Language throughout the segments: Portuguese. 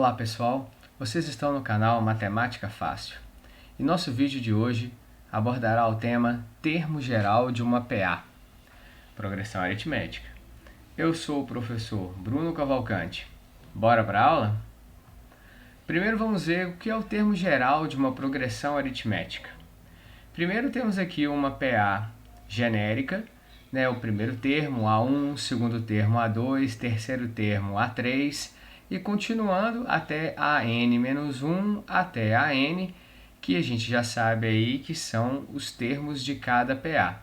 Olá pessoal, vocês estão no canal Matemática Fácil e nosso vídeo de hoje abordará o tema termo geral de uma PA, progressão aritmética. Eu sou o professor Bruno Cavalcante. Bora para a aula? Primeiro vamos ver o que é o termo geral de uma progressão aritmética. Primeiro temos aqui uma PA genérica, o primeiro termo A1, segundo termo A2, terceiro termo A3 e continuando até AN-1 até AN, que a gente já sabe aí que são os termos de cada PA.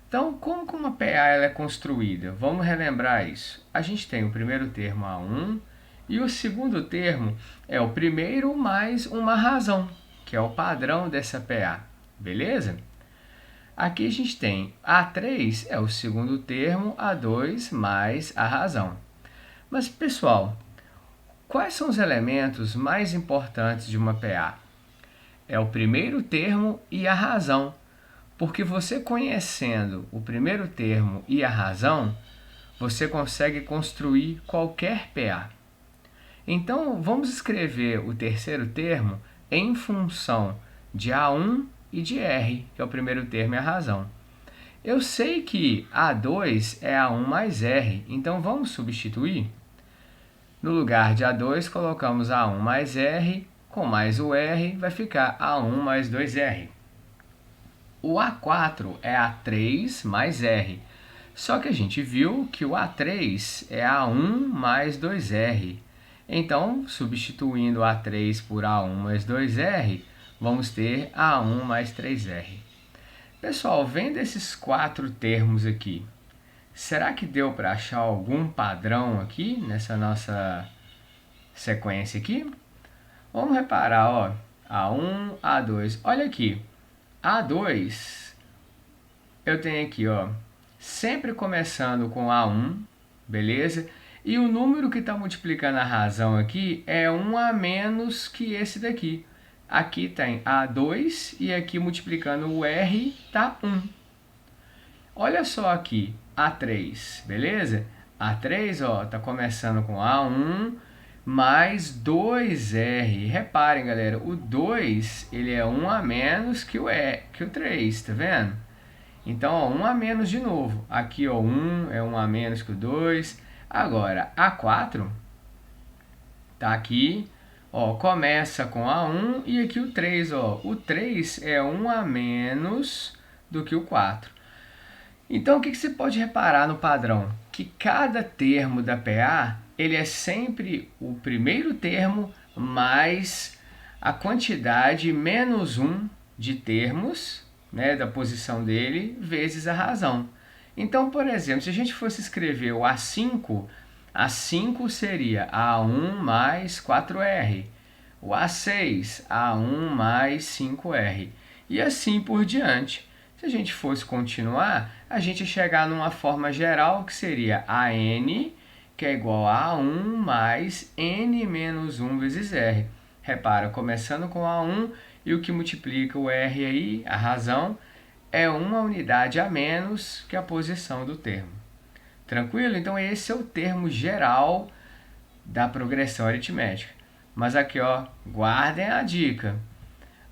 Então, como que uma PA ela é construída? Vamos relembrar isso. A gente tem o primeiro termo A1 e o segundo termo é o primeiro mais uma razão, que é o padrão dessa PA, beleza? Aqui a gente tem A3 é o segundo termo, A2 mais a razão. Mas, pessoal, quais são os elementos mais importantes de uma PA? É o primeiro termo e a razão, porque você conhecendo o primeiro termo e a razão, você consegue construir qualquer PA. Então, vamos escrever o terceiro termo em função de A1 e de R, que é o primeiro termo e a razão. Eu sei que A2 é A1 mais R, então vamos substituir? No lugar de A2, colocamos A1 mais R, com mais o R, vai ficar A1 mais 2R. O A4 é A3 mais R, só que a gente viu que o A3 é A1 mais 2R. Então, substituindo A3 por A1 mais 2R, vamos ter A1 mais 3R. Pessoal, vendo esses quatro termos aqui, será que deu para achar algum padrão aqui nessa nossa sequência aqui? Vamos reparar, ó, A1, A2. Olha aqui, A2, eu tenho aqui, ó, sempre começando com A1, beleza? E o número que está multiplicando a razão aqui é 1 a menos que esse daqui. Aqui tem A2 e aqui multiplicando o R está 1. Olha só aqui, A3, beleza? A3, ó, tá começando com A1 mais 2R. Reparem, galera, o 2 ele é 1 a menos que o 3, tá vendo? Então, ó, 1 a menos de novo. Aqui, ó, 1 é 1 a menos que o 2. Agora, A4 tá aqui, ó, começa com A1 e aqui o 3, ó. O 3 é 1 a menos do que o 4. Então, o que você pode reparar no padrão? Que cada termo da PA, ele é sempre o primeiro termo mais a quantidade menos 1 de termos, da posição dele, vezes a razão. Então, por exemplo, se a gente fosse escrever o A5, A5 seria A1 mais 4R. O A6, A1 mais 5R. E assim por diante. Se a gente fosse continuar, a gente ia chegar numa forma geral que seria AN, que é igual a 1 mais N menos 1 vezes R. Repara, começando com A1 e o que multiplica o R aí, a razão, é uma unidade a menos que a posição do termo. Tranquilo? Então esse é o termo geral da progressão aritmética. Mas aqui, ó, guardem a dica.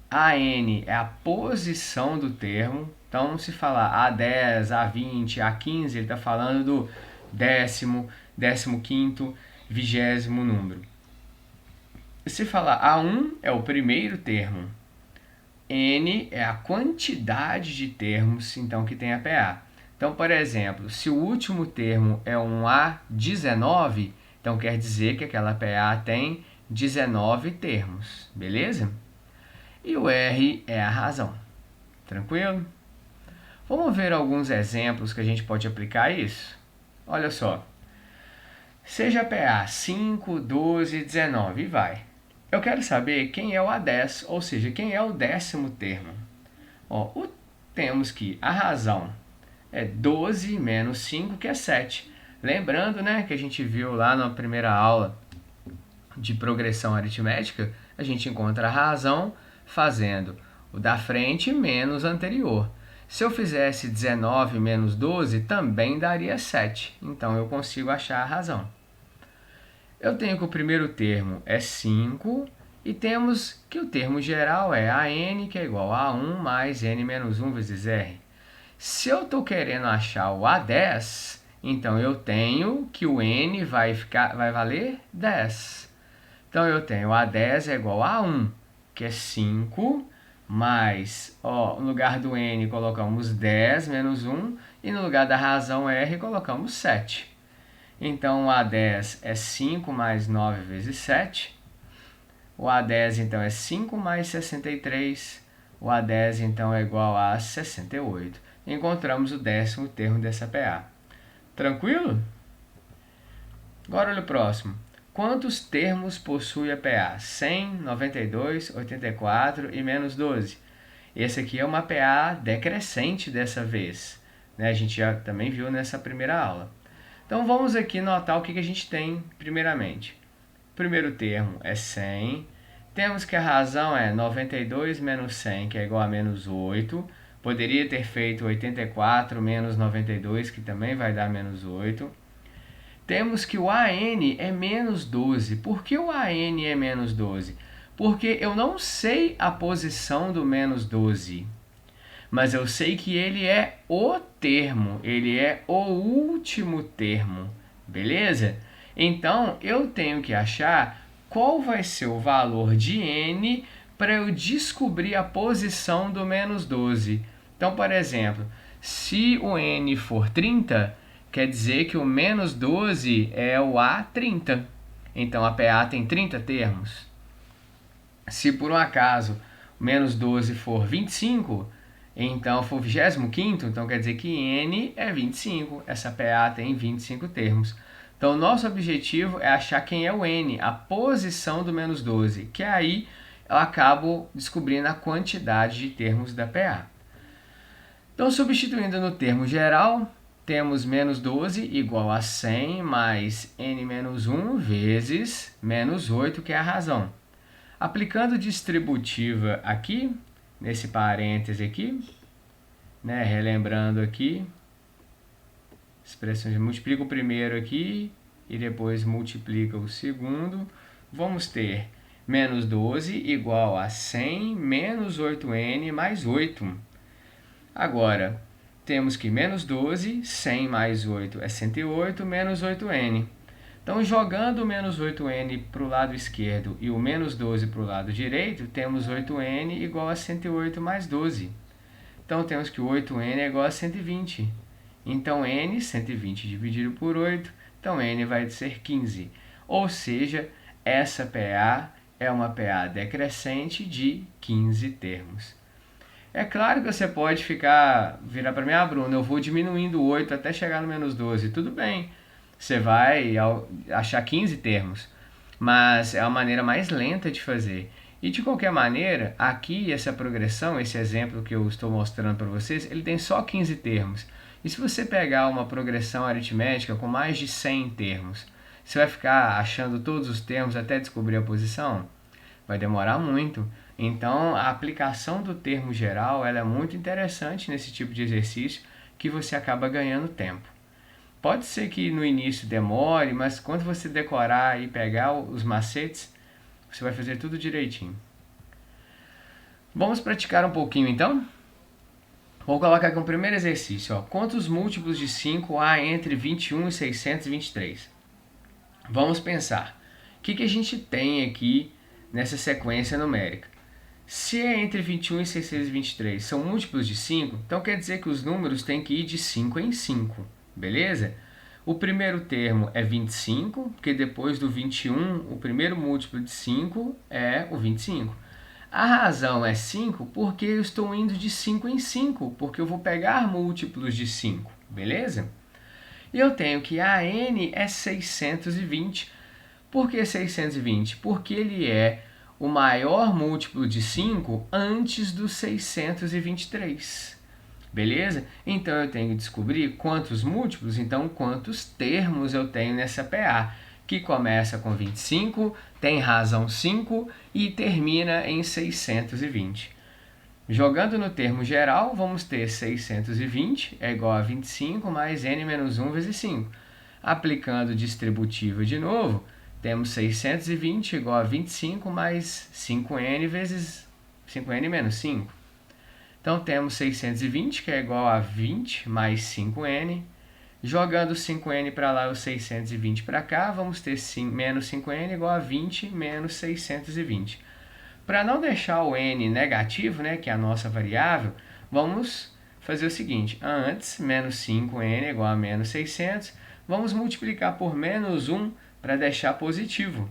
AN é a posição do termo. Então, se falar A10, A20, A15, ele está falando do décimo, 15º, 20º número. Se falar A1 é o primeiro termo. N é a quantidade de termos, então, que tem a PA. Então, por exemplo, se o último termo é um A19, então quer dizer que aquela PA tem 19 termos, beleza? E o R é a razão. Tranquilo? Vamos ver alguns exemplos que a gente pode aplicar isso? Olha só. Seja PA 5, 12, 19 e vai. Eu quero saber quem é o A10, ou seja, quem é o décimo termo. Ó, temos que a razão é 12 menos 5, que é 7. Lembrando, que a gente viu lá na primeira aula de progressão aritmética, a gente encontra a razão fazendo o da frente menos o anterior. Se eu fizesse 19 menos 12, também daria 7. Então, eu consigo achar a razão. Eu tenho que o primeiro termo é 5 e temos que o termo geral é AN, que é igual a 1 mais N menos 1 vezes R. Se eu estou querendo achar o A10, então eu tenho que o N vai valer 10. Então eu tenho A10 é igual a 1, que é 5, mais, no lugar do N colocamos 10 menos 1, e no lugar da razão R colocamos 7. Então, o A10 é 5 mais 9 vezes 7. O A10, então, é 5 mais 63. O A10, então, é igual a 68. Encontramos o 10º termo dessa PA. Tranquilo? Agora, olha o próximo. Quantos termos possui a PA? 100, 92, 84 e menos 12. Esse aqui é uma PA decrescente dessa vez, né? A gente já também viu nessa primeira aula. Então, vamos aqui notar o que a gente tem primeiramente. O primeiro termo é 100. Temos que a razão é 92 menos 100, que é igual a menos 8. Poderia ter feito 84 menos 92, que também vai dar menos 8. Temos que o AN é menos 12. Por que o AN é menos 12? Porque eu não sei a posição do menos 12. Mas eu sei que ele é o termo, ele é o último termo, beleza? Então, eu tenho que achar qual vai ser o valor de N para eu descobrir a posição do menos 12. Então, por exemplo, se o N for 30, quer dizer que o menos 12 é o A30. Então, a PA tem 30 termos. Se por um acaso o menos 12 for 25, então for 25º, então quer dizer que N é 25. Essa PA tem 25 termos. Então, nosso objetivo é achar quem é o N, a posição do menos 12, que aí eu acabo descobrindo a quantidade de termos da PA. Então, substituindo no termo geral, temos menos 12 igual a 100 mais N menos 1 vezes menos 8, que é a razão. Aplicando distributiva aqui, nesse parêntese aqui, né, relembrando aqui, expressões, multiplica o primeiro aqui e depois multiplica o segundo, vamos ter menos 12 igual a 100 menos 8N mais 8. Agora, temos que menos 12, 100 mais 8 é 108, menos 8N. Então, jogando o menos 8N para o lado esquerdo e o menos 12 para o lado direito, temos 8N igual a 108 mais 12. Então, temos que 8N é igual a 120. Então, N, 120 dividido por 8, então N vai ser 15. Ou seja, essa PA é uma PA decrescente de 15 termos. É claro que você pode virar para mim, Bruno, eu vou diminuindo 8 até chegar no menos 12. Tudo bem, você vai achar 15 termos, mas é a maneira mais lenta de fazer. E de qualquer maneira, aqui essa progressão, esse exemplo que eu estou mostrando para vocês, ele tem só 15 termos. E se você pegar uma progressão aritmética com mais de 100 termos, você vai ficar achando todos os termos até descobrir a posição? Vai demorar muito. Então, a aplicação do termo geral ela é muito interessante nesse tipo de exercício, que você acaba ganhando tempo. Pode ser que no início demore, mas quando você decorar e pegar os macetes, você vai fazer tudo direitinho. Vamos praticar um pouquinho então? Vou colocar aqui um primeiro exercício. Quantos múltiplos de 5 há entre 21 e 623? Vamos pensar. O que a gente tem aqui nessa sequência numérica? Se é entre 21 e 623 são múltiplos de 5, então quer dizer que os números têm que ir de 5 em 5, beleza? O primeiro termo é 25, porque depois do 21, o primeiro múltiplo de 5 é o 25. A razão é 5 porque eu estou indo de 5 em 5, porque eu vou pegar múltiplos de 5, beleza? E eu tenho que a N é 620. Por que 620? Porque ele é o maior múltiplo de 5 antes do 623. Beleza? Então, eu tenho que descobrir quantos múltiplos, então quantos termos eu tenho nessa PA, que começa com 25, tem razão 5 e termina em 620. Jogando no termo geral, vamos ter 620 é igual a 25 mais N menos 1 vezes 5. Aplicando distributiva de novo, Temos 620 igual a 25 mais 5n vezes 5n menos 5. Então, temos 620, que é igual a 20 mais 5n. Jogando 5n para lá e o 620 para cá, vamos ter menos 5n igual a 20 menos 620. Para não deixar o n negativo, né, que é a nossa variável, vamos fazer o seguinte. Antes, menos 5n igual a menos 600, vamos multiplicar por menos 1 para deixar positivo.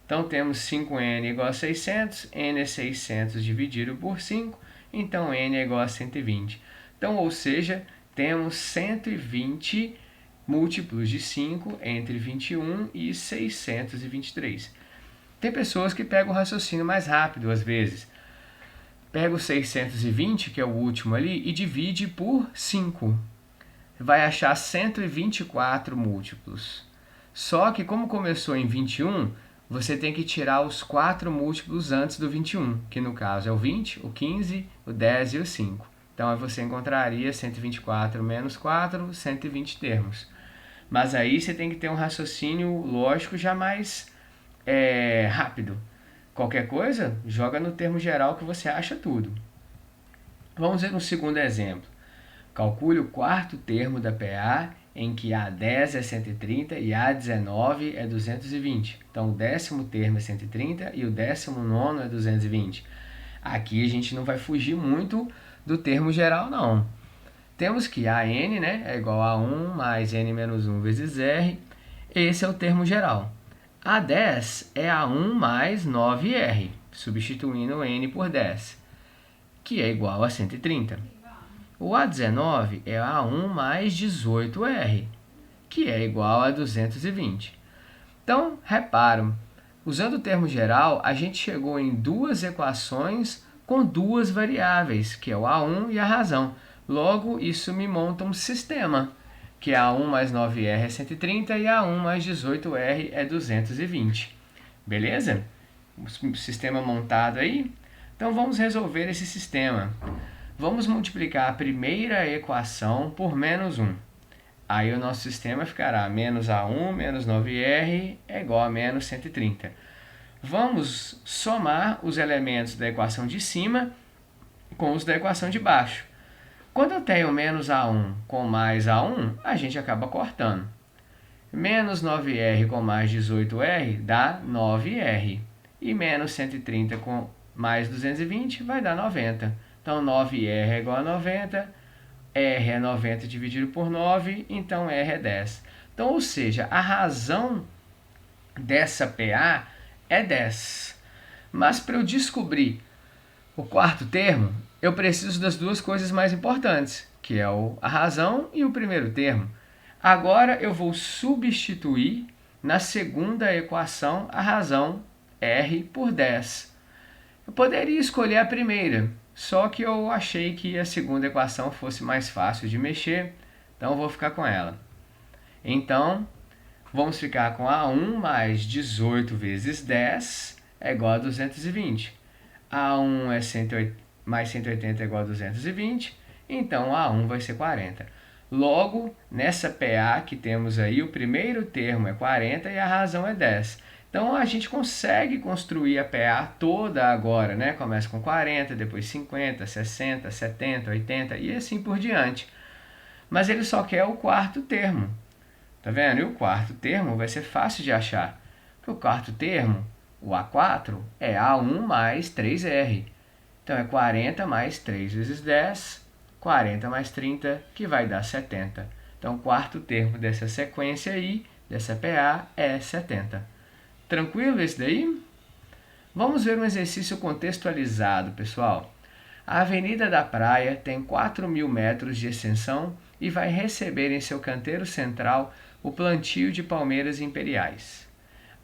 Então, temos 5n igual a 600, n é 600 dividido por 5, então n é igual a 120. Então, ou seja, temos 120 múltiplos de 5 entre 21 e 623. Tem pessoas que pegam o raciocínio mais rápido, às vezes. Pega o 620, que é o último ali, e divide por 5. Vai achar 124 múltiplos. Só que como começou em 21, você tem que tirar os 4 múltiplos antes do 21, que no caso é o 20, o 15, o 10 e o 5. Então, aí você encontraria 124 menos 4, 120 termos. Mas aí você tem que ter um raciocínio lógico já mais rápido. Qualquer coisa, joga no termo geral que você acha tudo. Vamos ver um segundo exemplo. Calcule o quarto termo da PA em que A10 é 130 e A19 é 220. Então, o 10º termo é 130 e o 19º é 220. Aqui a gente não vai fugir muito do termo geral, não. Temos que AN, né, é igual a 1 mais N menos 1 vezes R. Esse é o termo geral. A10 é A1 mais 9R, substituindo N por 10, que é igual a 130. O A19 é A1 mais 18R, que é igual a 220. Então, reparam, usando o termo geral, a gente chegou em duas equações com duas variáveis, que é o A1 e a razão. Logo, isso me monta um sistema, que A1 mais 9R é 130 e A1 mais 18R é 220. Beleza? O sistema montado aí? Então, vamos resolver esse sistema. Vamos multiplicar a primeira equação por menos 1. Aí o nosso sistema ficará menos A1 menos 9R é igual a menos 130. Vamos somar os elementos da equação de cima com os da equação de baixo. Quando eu tenho menos A1 com mais A1, a gente acaba cortando. Menos 9R com mais 18R dá 9R. E menos 130 com mais 220 vai dar 90. Então, 9R é igual a 90. R é 90 dividido por 9, então R é 10. Então, ou seja, a razão dessa PA é 10. Mas para eu descobrir o quarto termo, eu preciso das duas coisas mais importantes, que é a razão e o primeiro termo. Agora eu vou substituir na segunda equação a razão R por 10. Eu poderia escolher a primeira, só que eu achei que a segunda equação fosse mais fácil de mexer, então eu vou ficar com ela. Então, vamos ficar com A1 mais 18 vezes 10 é igual a 220. A1 é 180, mais 180 é igual a 220, então A1 vai ser 40. Logo, nessa PA que temos aí, o primeiro termo é 40 e a razão é 10. Então, a gente consegue construir a PA toda agora, né? Começa com 40, depois 50, 60, 70, 80 e assim por diante. Mas ele só quer o quarto termo. Tá vendo? E o quarto termo vai ser fácil de achar. Porque o quarto termo, o A4, é A1 mais 3R. Então, é 40 mais 3 vezes 10, 40 mais 30, que vai dar 70. Então, o quarto termo dessa sequência aí, dessa PA, é 70. Tranquilo esse daí? Vamos ver um exercício contextualizado, pessoal. A Avenida da Praia tem 4.000 metros de extensão e vai receber em seu canteiro central o plantio de palmeiras imperiais.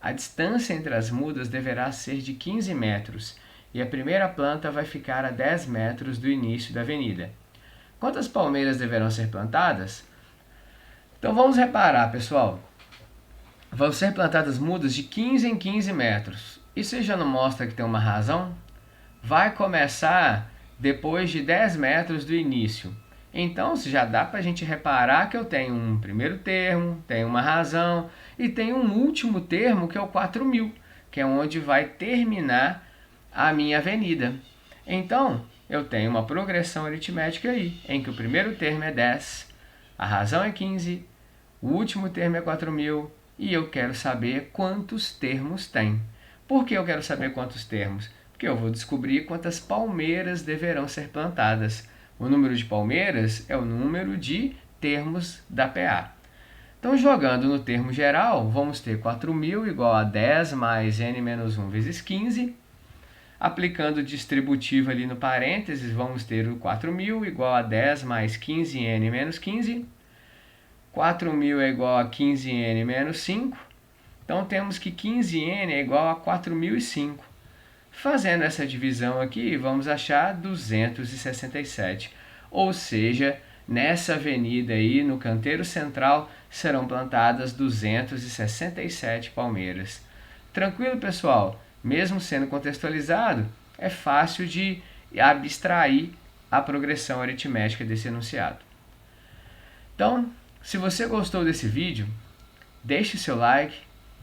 A distância entre as mudas deverá ser de 15 metros e a primeira planta vai ficar a 10 metros do início da avenida. Quantas palmeiras deverão ser plantadas? Então vamos reparar, pessoal. Vão ser plantadas mudas de 15 em 15 metros. Isso já não mostra que tem uma razão? Vai começar depois de 10 metros do início. Então já dá para a gente reparar que eu tenho um primeiro termo, tenho uma razão e tenho um último termo que é o 4.000, que é onde vai terminar a minha avenida. Então eu tenho uma progressão aritmética aí, em que o primeiro termo é 10, a razão é 15, o último termo é 4.000 e eu quero saber quantos termos tem. Por que eu quero saber quantos termos? Porque eu vou descobrir quantas palmeiras deverão ser plantadas. O número de palmeiras é o número de termos da PA. Então, jogando no termo geral, vamos ter 4.000 igual a 10 mais n menos 1 vezes 15. Aplicando o distributivo ali no parênteses, vamos ter o 4.000 igual a 10 mais 15n menos 15. 4.000 é igual a 15n menos 5. Então, temos que 15n é igual a 4.005. Fazendo essa divisão aqui, vamos achar 267. Ou seja, nessa avenida aí, no canteiro central, serão plantadas 267 palmeiras. Tranquilo, pessoal? Mesmo sendo contextualizado, é fácil de abstrair a progressão aritmética desse enunciado. Então, se você gostou desse vídeo, deixe seu like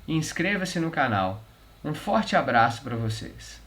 e inscreva-se no canal. Um forte abraço para vocês.